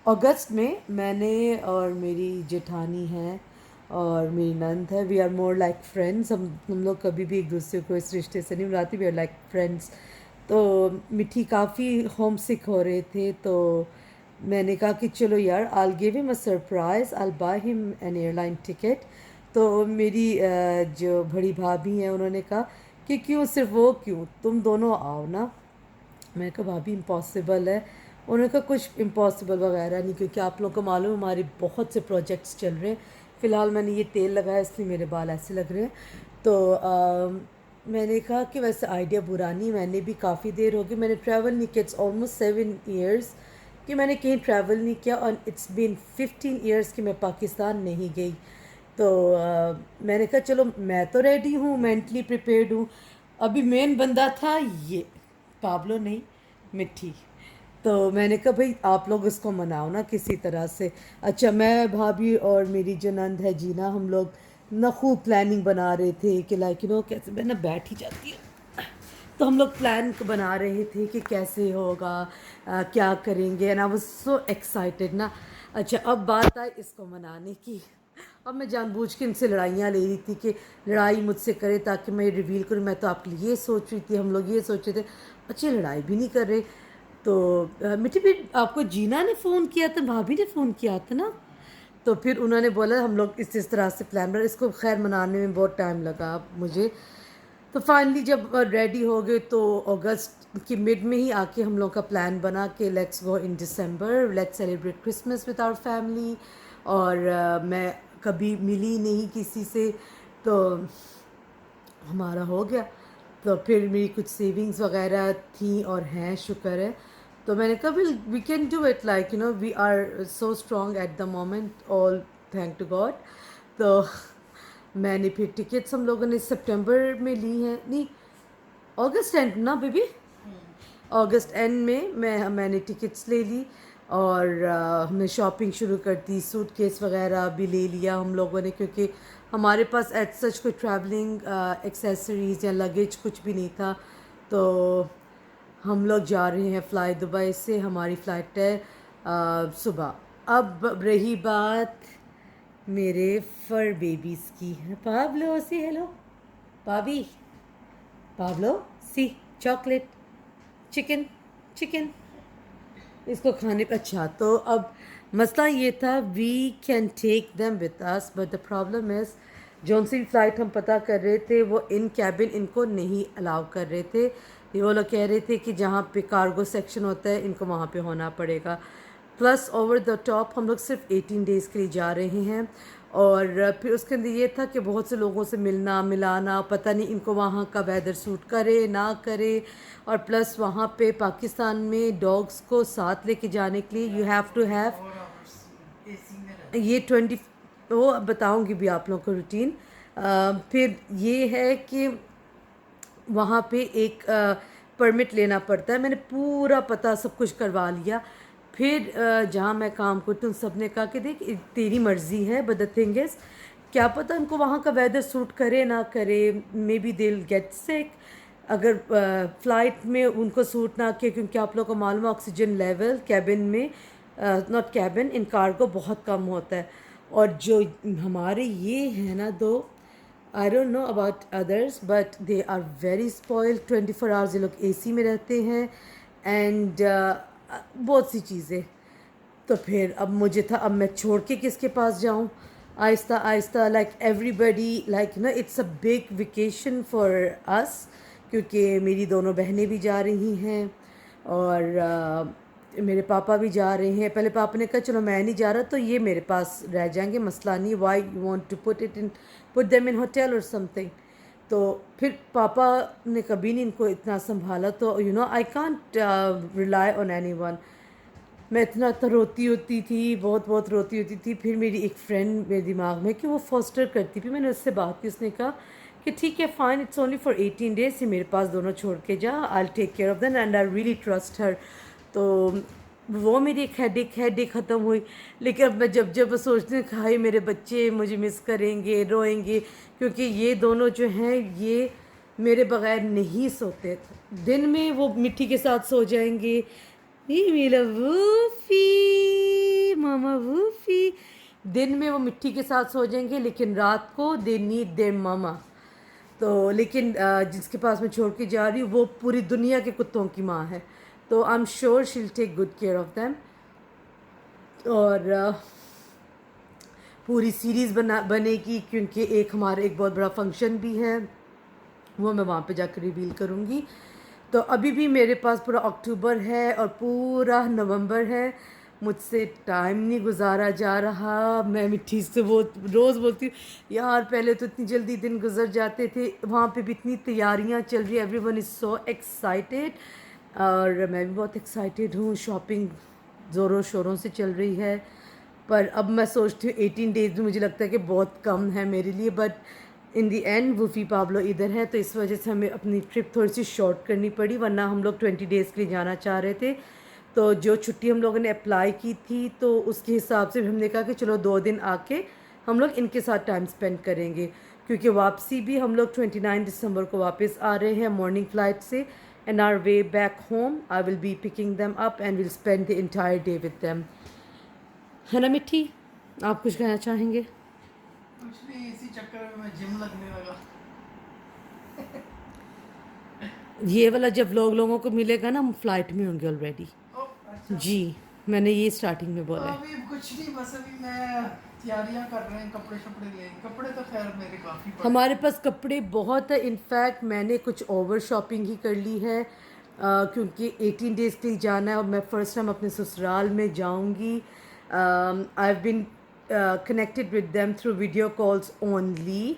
अगस्त में मैंने और मेरी जेठानी है और मेरी नंद है, we are more like friends. हम लोग कभी भी एक दूसरे को इस रिश्ते से नहीं बुलाते, वी आर लाइक फ्रेंड्स। तो मिठी काफ़ी होम सिक हो रहे थे, तो मैंने कहा कि चलो यार, I give him a surprise, I by him an airline ticket. तो मेरी जो बड़ी भाभी हैं उन्होंने कहा कि क्यों, सिर्फ वो क्यों, तुम दोनों आओ ना। मैंने कहा भाभी इम्पॉसिबल है। उन्होंने कहा कुछ इम्पॉसिबल वगैरह नहीं, क्योंकि आप लोगों को मालूम है हमारे बहुत से प्रोजेक्ट्स चल रहे हैं। फ़िलहाल मैंने ये तेल लगाया इसलिए मेरे बाल ऐसे लग रहे हैं। तो मैंने कहा कि वैसे आइडिया बुरा नहीं, मैंने भी काफ़ी देर हो गई, मैंने ट्रैवल नहीं किया, इट्स ऑलमोस्ट 7 ईयर्स कि मैंने कहीं ट्रैवल नहीं किया, और इट्स बीन 15 ईयर्स कि मैं पाकिस्तान नहीं गई। तो मैंने कहा चलो, मैं तो रेडी हूँ, मेंटली प्रिपेयर्ड हूँ। अभी मेन बंदा था ये पाब्लो, नहीं मिट्टी। तो मैंने कहा भाई आप लोग इसको मनाओ ना किसी तरह से। अच्छा, मैं भाभी और मेरी जो नंद है जीना, हम लोग ना खूब प्लानिंग बना रहे थे कि लाइक कैसे, मैं ना बैठ ही जाती हूँ। तो हम लोग प्लान बना रहे थे कि कैसे होगा, क्या करेंगे, and I was so excited ना। अच्छा, अब बात आई इसको मनाने की। अब मैं जानबूझ के इनसे लड़ाइयाँ ले रही थी कि लड़ाई मुझसे करे ताकि मैं रिवील करूँ, मैं तो आपके लिए ये सोच रही थी, हम लोग ये सोच रहे थे। अच्छी लड़ाई भी नहीं कर रहे। तो मिट्टी फिर आपको जीना ने फ़ोन किया था, भाभी ने फ़ोन किया था ना। तो फिर उन्होंने बोला हम लोग इस तरह से प्लान बना, इसको खैर मनाने में बहुत टाइम लगा मुझे। तो फाइनली जब रेडी हो गए तो अगस्त की मिड में ही आके हम लोग का प्लान बना कि let's go in December, let's celebrate Christmas with our family. और मैं कभी मिली नहीं किसी से, तो हमारा हो गया। तो फिर मेरी कुछ सेविंग्स वगैरह थी और हैं, शुक्र है। तो मैंने कहा we can do it, like we are so strong at the moment, all thank to God. तो मैंने फिर टिकट्स हम लोगों ने सितंबर में ली हैं, नहीं अगस्त एंड ना बेबी, अगस्त एंड में मैंने टिकट्स ले ली। और हमने शॉपिंग शुरू कर दी, सूटकेस वगैरह भी ले लिया हम लोगों ने, क्योंकि हमारे पास एट सच कोई ट्रैवलिंग एक्सेसरीज़ या लगेज कुछ भी नहीं था। तो हम लोग जा रहे हैं फ़्लाई दुबई से, हमारी फ़्लाइट है सुबह। अब रही बात मेरे फर बेबीज़ की। पाब्लो सी हेलो पाबी, पाब्लो सी चॉकलेट, चिकन, चिकन इसको खाने का। अच्छा, तो अब मसला ये था, we can take them with us, but the problem is जौन सी फ़्लाइट हम पता कर रहे थे वो इन कैबिन इनको नहीं अलाउ कर रहे थे। ये वो लोग कह रहे थे कि जहाँ पे कार्गो सेक्शन होता है इनको वहाँ पे होना पड़ेगा। प्लस ओवर द टॉप हम लोग सिर्फ 18 डेज़ के लिए जा रहे हैं, और फिर उसके अंदर ये था कि बहुत से लोगों से मिलना मिलाना, पता नहीं इनको वहाँ का वेदर सूट करे ना करे। और प्लस वहाँ पे पाकिस्तान में डॉग्स को साथ लेके जाने के लिए यू हैव टू हैव ये 20, वो बताऊँगी भी आप लोगों को रूटीन। फिर ये है कि वहाँ पे एक परमिट लेना पड़ता है। मैंने पूरा पता सब कुछ करवा लिया। फिर जहाँ मैं काम करती हूँ सब ने कहा कि देख तेरी मर्ज़ी है, बट द थिंग इज़ क्या पता उनको वहाँ का वेदर सूट करे ना करे, may be they get sick अगर फ़्लाइट में उनको सूट ना किया, क्योंकि आप लोगों को मालूम है ऑक्सीजन लेवल कैबिन में, नॉट कैबिन, इन कार्गो बहुत कम होता है। और जो हमारे ये हैं ना दो, I don't know about others but they are very spoiled. 24 hours ये लोग एसी में रहते हैं, एंड बहुत सी चीज़ें। तो फिर अब मुझे था, अब मैं छोड़ के किसके पास जाऊँ। Aahista Aahista like everybody, like ना it's a big vacation for us, क्योंकि मेरी दोनों बहनें भी जा रही हैं और मेरे पापा भी जा रहे हैं। पहले पापा ने कहा चलो मैं नहीं जा रहा, तो ये मेरे पास रह जाएंगे, मसला नहीं, why you want to put them in hotel और समथिंग। तो फिर पापा ने कभी नहीं इनको इतना संभाला, तो I can't rely on any one. मैं इतना तो रोती होती थी, बहुत बहुत रोती होती थी। फिर मेरी एक फ्रेंड मेरे दिमाग में कि वो फॉस्टर करती थी, मैंने उससे बात की, उसने कहा कि ठीक है fine, it's only for 18 days, ही मेरे पास दोनों छोड़ के जा, I will take care of them and I really trust her. तो वो मेरी एक हेडेक ख़त्म हुई। लेकिन अब मैं जब जब सोचती हूँ कि हाय मेरे बच्चे मुझे मिस करेंगे, रोएंगे, क्योंकि ये दोनों जो हैं ये मेरे बगैर नहीं सोते। दिन में वो मिट्टी के साथ सो जाएंगे, ये मेरा वूफी, मामा वूफी। दिन में वो मिट्टी के साथ सो जाएंगे, लेकिन रात को दे नीड देयर मामा। तो लेकिन जिसके पास मैं छोड़ के जा रही हूँ वो पूरी दुनिया के कुत्तों की माँ है, तो I am sure she will take good care of them. और पूरी सीरीज़ बनेगी, क्योंकि एक बहुत बड़ा फंक्शन भी है, वो मैं वहाँ पे जाकर रिवील करूँगी। तो अभी भी मेरे पास पूरा अक्टूबर है और पूरा नवंबर है, मुझसे टाइम नहीं गुजारा जा रहा। मैं मिट्टी से वो रोज़ बोलती हूँ यार, पहले तो इतनी जल्दी दिन गुजर जाते थे, वहाँ पे भी इतनी तैयारियाँ चल रही है, एवरीवन इज़ सो एक्साइटेड, और मैं भी बहुत एक्साइटेड हूँ। शॉपिंग ज़ोरों शोरों से चल रही है, पर अब मैं सोचती हूँ 18 डेज़ भी मुझे लगता है कि बहुत कम है मेरे लिए, but in the end Woofy Pablo इधर है, तो इस वजह से हमें अपनी ट्रिप थोड़ी सी शॉर्ट करनी पड़ी, वरना हम लोग 20 डेज़ के लिए जाना चाह रहे थे। तो जो छुट्टी हम लोगों ने अप्लाई की थी, तो उसके हिसाब से हमने कहा कि चलो 2 दिन आके हम लोग इनके साथ टाइम स्पेंड करेंगे, क्योंकि वापसी भी हम लोग 29 दिसंबर को वापस आ रहे हैं मॉर्निंग फ़्लाइट से। And our way back home I will be picking them up and will spend the entire day with them. है ना मिट्टी, आप कुछ कहना चाहेंगे? कुछ नहीं, इसी चक्कर में मैं जिम लगने लगा। ये वाला जब लोगों को मिलेगा ना, हम फ्लाइट में होंगे ऑलरेडी। अच्छा। जी, मैंने ये स्टार्टिंग में बोला है। अभी कुछ नहीं, बस अभी मैं तैयारियां कर रहे हैं, कपड़े शपड़े ले, कपड़े तो खैर मेरे काफ़ी पड़े हमारे हैं। पास कपड़े बहुत है, इनफैक्ट मैंने कुछ ओवर शॉपिंग ही कर ली है, क्योंकि 18 डेज़ के लिए जाना है और मैं फ़र्स्ट टाइम अपने ससुराल में जाऊंगी। I have been connected with them through video calls only,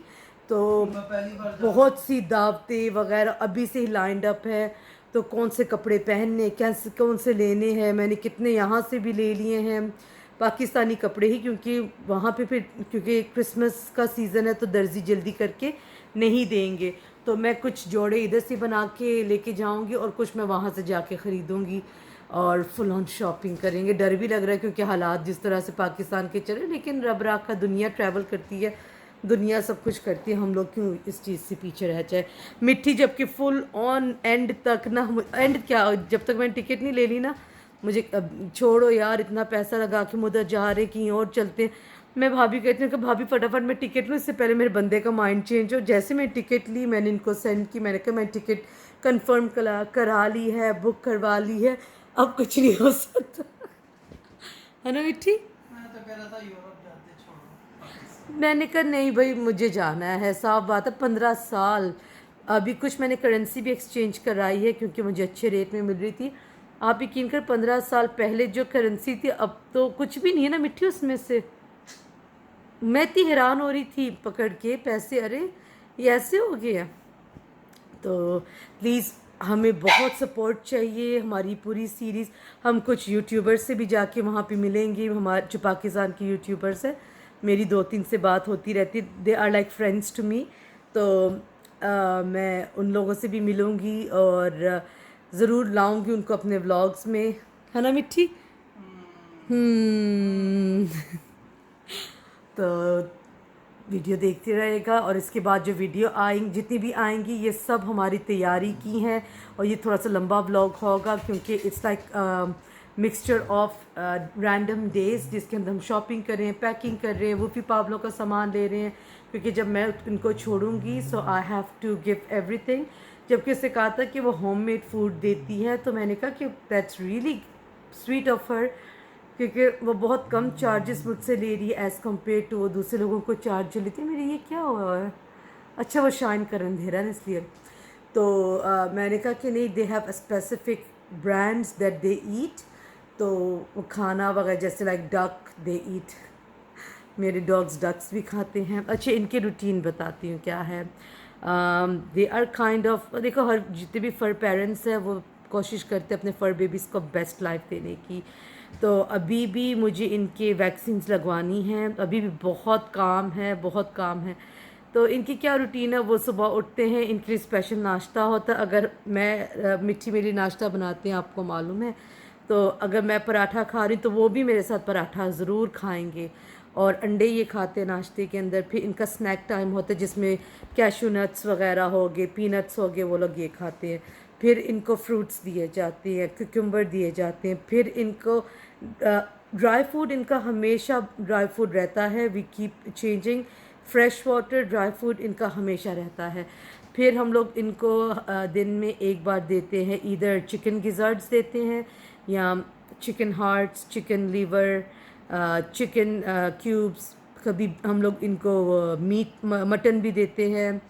तो मैं पहली बार जा रहा हूँ। बहुत सी दावतें वगैरह अभी से ही लाइंड अप है। तो कौन से कपड़े पहनने, कैसे कौन से लेने हैं, मैंने कितने यहाँ से भी ले लिए हैं पाकिस्तानी कपड़े ही, क्योंकि वहाँ पे फिर क्योंकि क्रिसमस का सीज़न है तो दर्जी जल्दी करके नहीं देंगे, तो मैं कुछ जोड़े इधर से बना के लेके जाऊँगी और कुछ मैं वहाँ से जाके ख़रीदूँगी और फुल ऑन शॉपिंग करेंगे। डर भी लग रहा है क्योंकि हालात जिस तरह से पाकिस्तान के चले, लेकिन रब राखा दुनिया ट्रैवल करती है, दुनिया सब कुछ करती है, हम लोग क्यों इस चीज़ से पीछे रह जाए। मिट्टी जबकि फुल ऑन एंड तक ना, एंड क्या, जब तक मैंने टिकट नहीं ले ली ना, मुझे अब छोड़ो यार, इतना पैसा लगा के हम उधर जा रहे कहीं और चलते हैं। मैं भाभी कहती हूँ कि भाभी फटाफट मैं टिकट लूँ, इससे पहले मेरे बंदे का माइंड चेंज हो। जैसे मैं टिकट ली, मैंने इनको सेंड की, मैंने कहा मैं टिकट कंफर्म करा ली है, बुक करवा ली है, अब कुछ नहीं हो सकता। है ना मिट्टी? मैं तो कह रहा था यूरोप जाते, छोड़ो पाकिस्तान। मैंने कहा नहीं भाई, मुझे जाना है, साफ बात है। 15 साल अभी कुछ मैंने करेंसी भी एक्सचेंज कराई है, क्योंकि मुझे अच्छे रेट में मिल रही थी। आप यकीन कर, 15 साल पहले जो करेंसी थी अब तो कुछ भी नहीं है ना मिट्टी उसमें से। मैं इतनी हैरान हो रही थी पकड़ के पैसे, अरे ये ऐसे हो गया। तो प्लीज़ हमें बहुत सपोर्ट चाहिए, हमारी पूरी सीरीज़। हम कुछ यूट्यूबर्स से भी जाके वहाँ पे मिलेंगे, हमारे जो पाकिस्तान के यूट्यूबर्स हैं, मेरी 2-3 से बात होती रहती, they are like friends to me. तो मैं उन लोगों से भी मिलूँगी और ज़रूर लाऊंगी उनको अपने व्लॉग्स में। है ना मिट्टी? तो वीडियो देखते रहेगा, और इसके बाद जो वीडियो आएंगी, जितनी भी आएंगी, ये सब हमारी तैयारी की हैं। और ये थोड़ा सा लंबा ब्लॉग होगा, क्योंकि it's like mixture of random days, जिसके अंदर हम शॉपिंग कर रहे हैं, पैकिंग कर रहे हैं, वूफी पाब्लो का सामान ले रहे हैं, क्योंकि जब मैं इनको छोड़ूंगी so I have to give everything. जबकि उससे कहा था कि वो होममेड फूड देती है, तो मैंने कहा कि that's really sweet of her, क्योंकि वो बहुत कम चार्जेस मुझसे ले रही है एज़ कम्पेयर टू वो दूसरे लोगों को चार्ज जो लेती है। मेरी ये क्या हुआ है, अच्छा वो शाइन कर अंधेरा ना इसलिए। तो मैंने कहा कि नहीं, they have specific brands that they eat, तो वो खाना वगैरह जैसे लाइक डक दे ईट, मेरे डॉग्स डक्स भी खाते हैं। अच्छा, इनके रूटीन बताती हूँ क्या है। दे आर काइंड ऑफ, देखो हर जितने भी फर पेरेंट्स हैं वो कोशिश करते हैं अपने फर बेबीज़ को बेस्ट लाइफ देने की। तो अभी भी मुझे इनके वैक्सीन्स लगवानी हैं, अभी भी बहुत काम है, बहुत काम है। तो इनकी क्या रूटीन है, वो सुबह उठते हैं, इनके लिए स्पेशल नाश्ता होता है। अगर मैं मिट्टी मेरी नाश्ता बनाते हैं, आपको मालूम है, तो अगर मैं पराठा खा रही तो वो भी मेरे साथ पराठा ज़रूर खाएंगे। और अंडे ये खाते हैं नाश्ते के अंदर। फिर इनका स्नैक टाइम होता है जिसमें कैशू नट्स वगैरह हो गए, पीनट्स हो गए, वो लोग ये खाते हैं। फिर इनको फ्रूट्स दिए जाते हैं, कुकुम्बर दिए जाते हैं। फिर इनको ड्राई फूड इनका हमेशा ड्राई फूड रहता है, we keep changing. Fresh water dry food इनका हमेशा रहता है। फिर हम लोग इनको दिन में एक बार देते हैं, इधर चिकन गिज़र्ड्स देते हैं या chicken hearts, chicken liver, chicken cubes. कभी हम लोग इनको मीट मटन भी देते हैं।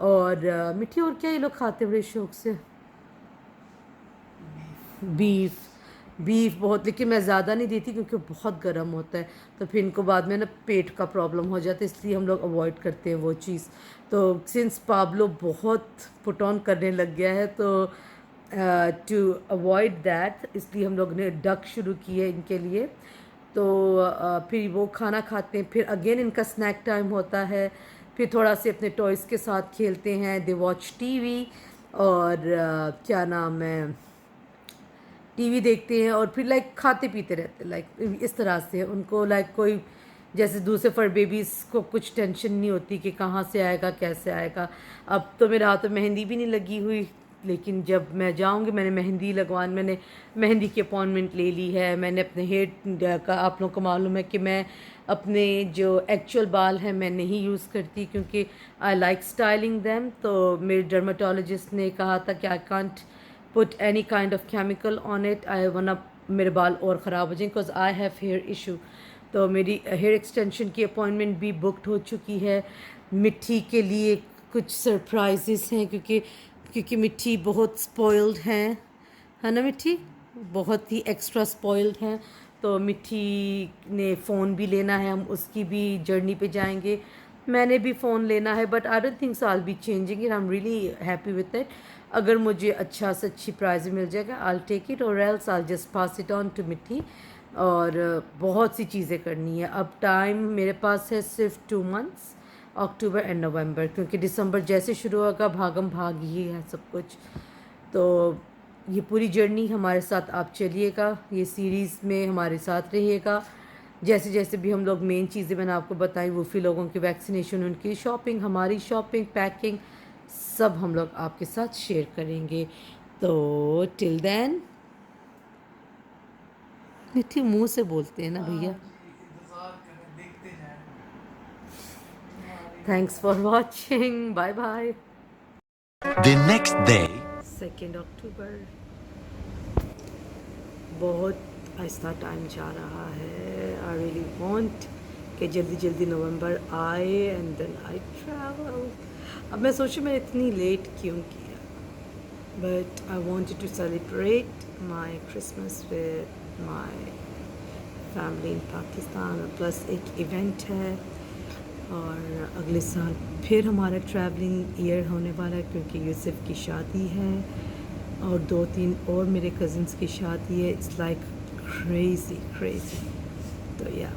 और मिठी और क्या ये लोग खाते हैं बड़े शौक से? बीफ। बीफ बहुत, लेकिन मैं ज़्यादा नहीं देती क्योंकि बहुत गर्म होता है, तो फिर इनको बाद में ना पेट का प्रॉब्लम हो जाता है, इसलिए हम लोग अवॉइड करते हैं वो चीज़। तो सिंस पाब्लो बहुत पुट ऑन करने लग गया है, तो टू अवॉइड दैट इसलिए हम लोग ने डक शुरू की है इनके लिए। तो फिर वो खाना खाते हैं, फिर अगेन इनका स्नैक टाइम होता है, फिर थोड़ा से अपने टॉयज़ के साथ खेलते हैं, दे वॉच टीवी। और क्या नाम है, टीवी देखते हैं और फिर लाइक खाते पीते रहते हैं, लाइक इस तरह से उनको लाइक कोई जैसे दूसरे फर बेबीज़ को कुछ टेंशन नहीं होती कि कहाँ से आएगा कैसे आएगा। अब तो मेरे हाथ में मेहंदी भी नहीं लगी हुई, लेकिन जब मैं जाऊंगी मैंने मेहंदी लगवान, मैंने मेहंदी की अपॉइंटमेंट ले ली है। मैंने अपने हेयर का, आप लोगों को मालूम है कि मैं अपने जो एक्चुअल बाल हैं मैं नहीं यूज़ करती क्योंकि आई लाइक स्टाइलिंग दैम। तो मेरे डर्माटोलॉजिस्ट ने कहा था कि I can't put any kind of chemical on it, I wanna मेरे बाल और ख़राब हो जाएं because I have hair issue. तो मेरी हेयर एक्सटेंशन की अपॉइंटमेंट भी बुकड हो चुकी है। मिट्टी के लिए कुछ सरप्राइजेस हैं क्योंकि मिट्टी बहुत स्पॉइल्ड हैं, है ना मिट्टी? बहुत ही एक्स्ट्रा स्पॉइल्ड हैं। तो मिट्टी ने फ़ोन भी लेना है, हम उसकी भी जर्नी पे जाएंगे। मैंने भी फ़ोन लेना है, but I don't think so I will be changing it, I am really happy with it. अगर मुझे अच्छा से अच्छी प्राइस मिल जाएगा आई टेक इट, और else I just pass it on to मिट्टी। और बहुत सी चीज़ें करनी है। अब टाइम मेरे पास है सिर्फ 2 मंथ्स, अक्टूबर एंड नवंबर, क्योंकि दिसंबर जैसे शुरू होगा भागम भाग ही है सब कुछ। तो ये पूरी जर्नी हमारे साथ आप चलिएगा, ये सीरीज़ में हमारे साथ रहिएगा। जैसे जैसे भी हम लोग मेन चीज़ें मैंने आपको बताई, वो फिर लोगों की वैक्सीनेशन, उनकी शॉपिंग, हमारी शॉपिंग, पैकिंग, सब हम लोग आपके साथ शेयर करेंगे। तो टिल देन, मिठी मुंह से बोलते हैं ना हाँ भैया। जी, इंतजार करें, देखते जाएं हमारी। Thanks for watching, bye bye. The next day, 2 October, बहुत आहिस्ता टाइम जा रहा है। आई रियली वॉन्ट कि जल्दी जल्दी नवंबर आए एंड देन आई ट्रैवल। अब मैं सोचूं मैं इतनी लेट क्यों किया, but I wanted to celebrate my Christmas with my family in Pakistan, और प्लस एक इवेंट है। और अगले साल फिर हमारा ट्रैवलिंग ईयर होने वाला है क्योंकि यूसुफ की शादी है और 2-3 और मेरे कज़न्स की शादी है। It's like crazy crazy. तो या